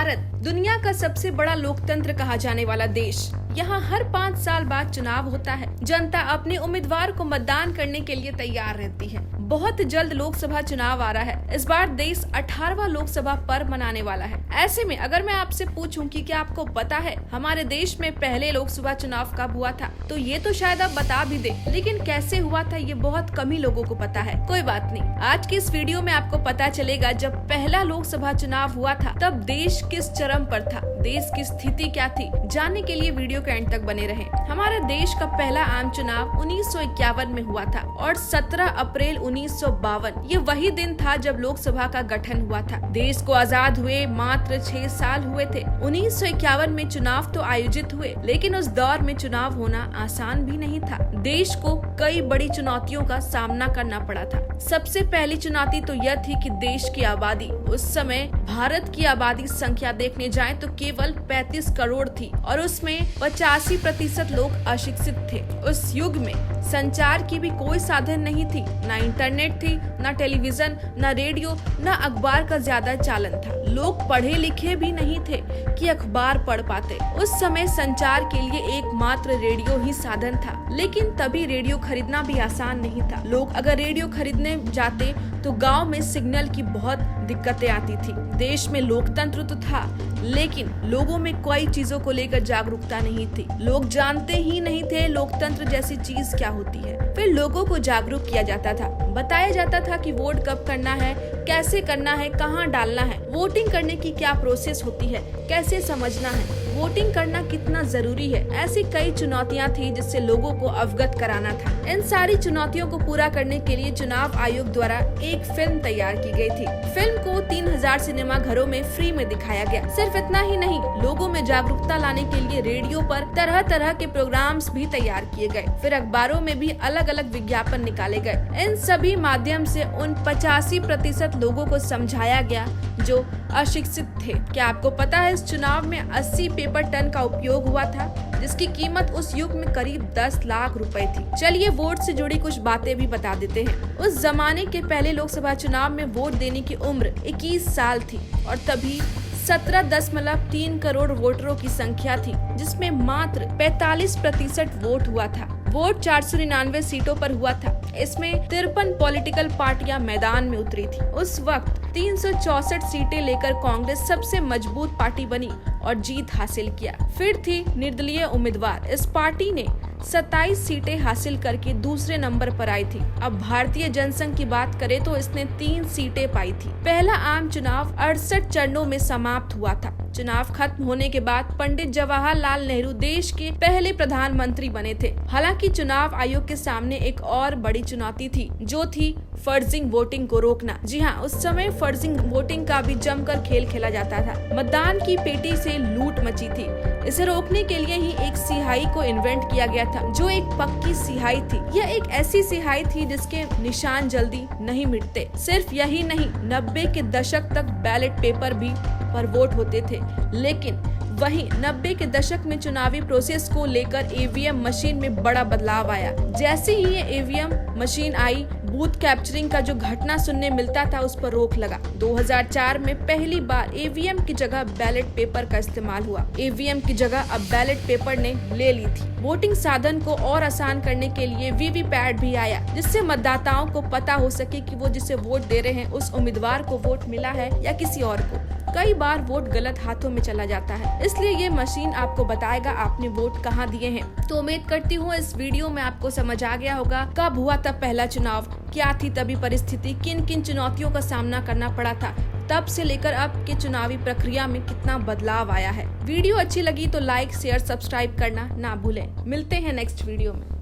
भारत दुनिया का सबसे बड़ा लोकतंत्र कहा जाने वाला देश। यहाँ हर 5 साल बाद चुनाव होता है। जनता अपने उम्मीदवार को मतदान करने के लिए तैयार रहती है। बहुत जल्द लोकसभा चुनाव आ रहा है। इस बार देश 18वां लोकसभा पर्व मनाने वाला है। ऐसे में अगर मैं आपसे पूछूं कि क्या आपको पता है हमारे देश में पहले लोकसभा चुनाव कब हुआ था, तो ये तो शायद आप बता भी दे, लेकिन कैसे हुआ था ये बहुत कम ही लोगों को पता है। कोई बात नहीं, आज की इस वीडियो में आपको पता चलेगा जब पहला लोकसभा चुनाव हुआ था तब देश किस चरम पर था, देश की स्थिति क्या थी। जानने के लिए वीडियो के एंड तक बने रहें। हमारे देश का पहला आम चुनाव 1951 में हुआ था और 17 अप्रैल 1952 ये वही दिन था जब लोकसभा का गठन हुआ था। देश को आजाद हुए मात्र 6 साल हुए थे। 1951 में चुनाव तो आयोजित हुए, लेकिन उस दौर में चुनाव होना आसान भी नहीं था। देश को कई बड़ी चुनौतियों का सामना करना पड़ा था। सबसे पहली चुनौती तो यह थी कि देश की आबादी, उस समय भारत की आबादी संख्या देखने जाएं तो केवल 35 करोड़ थी और उसमें 85% लोग अशिक्षित थे। उस युग में संचार की भी कोई साधन नहीं थी, न इंटरनेट थी, न टेलीविजन, न रेडियो, न अखबार का ज्यादा चालन था। लोग पढ़े लिखे भी नहीं थे कि अखबार पढ़ पाते। उस समय संचार के लिए एकमात्र रेडियो ही साधन था, लेकिन तभी रेडियो खरीदना भी आसान नहीं था। लोग अगर रेडियो खरीदने जाते तो गांव में सिग्नल की बहुत दिक्कतें आती थी। देश में लोकतंत्र तो था, लेकिन लोगों में कई चीजों को लेकर जागरूकता नहीं थी। लोग जानते ही नहीं थे लोकतंत्र जैसी चीज क्या होती है। फिर लोगों को जागरूक किया जाता था, बताया जाता था कि वोट कब करना है, कैसे करना है, कहाँ डालना है, वोटिंग करने की क्या प्रोसेस होती है, कैसे समझना है, वोटिंग करना कितना जरूरी है। ऐसी कई चुनौतियां थी जिससे लोगों को अवगत कराना था। इन सारी चुनौतियों को पूरा करने के लिए चुनाव आयोग द्वारा एक फिल्म तैयार की गई थी। फिल्म को 3000 सिनेमा घरों में फ्री में दिखाया गया। सिर्फ इतना ही नहीं, लोगों में जागरूकता लाने के लिए रेडियो पर तरह तरह के प्रोग्राम्स भी तैयार किए गए। फिर अखबारों में भी अलग अलग विज्ञापन निकाले गए। इन सभी माध्यम से उन 85% लोगों को समझाया गया जो अशिक्षित थे। क्या आपको पता है इस चुनाव में 80 पेपर टन का उपयोग हुआ था, जिसकी कीमत उस युग में करीब 10 लाख रुपए थी। चलिए वोट से जुड़ी कुछ बातें भी बता देते हैं। उस जमाने के पहले लोकसभा चुनाव में वोट देने की उम्र 21 साल थी और तभी 17.3 करोड़ वोटरों की संख्या थी, जिसमें मात्र 45% वोट हुआ था। वोट 499 सीटों पर हुआ था। इसमें 53 पॉलिटिकल पार्टियां मैदान में उतरी थी। उस वक्त 364 सीटें लेकर कांग्रेस सबसे मजबूत पार्टी बनी और जीत हासिल किया। फिर थी निर्दलीय उम्मीदवार। इस पार्टी ने 27 सीटें हासिल करके दूसरे नंबर पर आई थी। अब भारतीय जनसंघ की बात करें तो इसने 3 सीटें पाई थी। पहला आम चुनाव 68 चरणों में समाप्त हुआ था। चुनाव खत्म होने के बाद पंडित जवाहरलाल नेहरू देश के पहले प्रधानमंत्री बने थे। हालांकि चुनाव आयोग के सामने एक और बड़ी चुनौती थी, जो थी फर्जिंग वोटिंग को रोकना। जी हाँ, उस समय फर्जिंग वोटिंग का भी जमकर खेल खेला जाता था। मतदान की पेटी से लूट मची थी। इसे रोकने के लिए ही एक सिहाई को इन्वेंट किया गया था, जो एक पक्की सिहाई थी। यह एक ऐसी सिहाई थी जिसके निशान जल्दी नहीं मिटते। सिर्फ यही नहीं, 90 के दशक तक बैलेट पेपर भी पर वोट होते थे। लेकिन वहीं 90 के दशक में चुनावी प्रोसेस को लेकर ईवीएम मशीन में बड़ा बदलाव आया। जैसे ही ये ईवीएम मशीन आई, बूथ कैप्चरिंग का जो घटना सुनने मिलता था उस पर रोक लगा। 2004 में पहली बार ईवीएम की जगह बैलेट पेपर का इस्तेमाल हुआ। ईवीएम की जगह अब बैलेट पेपर ने ले ली थी। वोटिंग साधन को और आसान करने के लिए वीवीपैट भी आया, जिससे मतदाताओं को पता हो सके कि वो जिसे वोट दे रहे हैं उस उम्मीदवार को वोट मिला है या किसी और को। कई बार वोट गलत हाथों में चला जाता है, इसलिए ये मशीन आपको बताएगा आपने वोट कहाँ दिए हैं। तो उम्मीद करती हूँ इस वीडियो में आपको समझ आ गया होगा कब हुआ था पहला चुनाव, क्या थी तभी परिस्थिति, किन किन चुनौतियों का सामना करना पड़ा था, तब से लेकर अब के चुनावी प्रक्रिया में कितना बदलाव आया है। वीडियो अच्छी लगी तो लाइक, शेयर, सब्सक्राइब करना ना भूलें। मिलते हैं नेक्स्ट वीडियो में।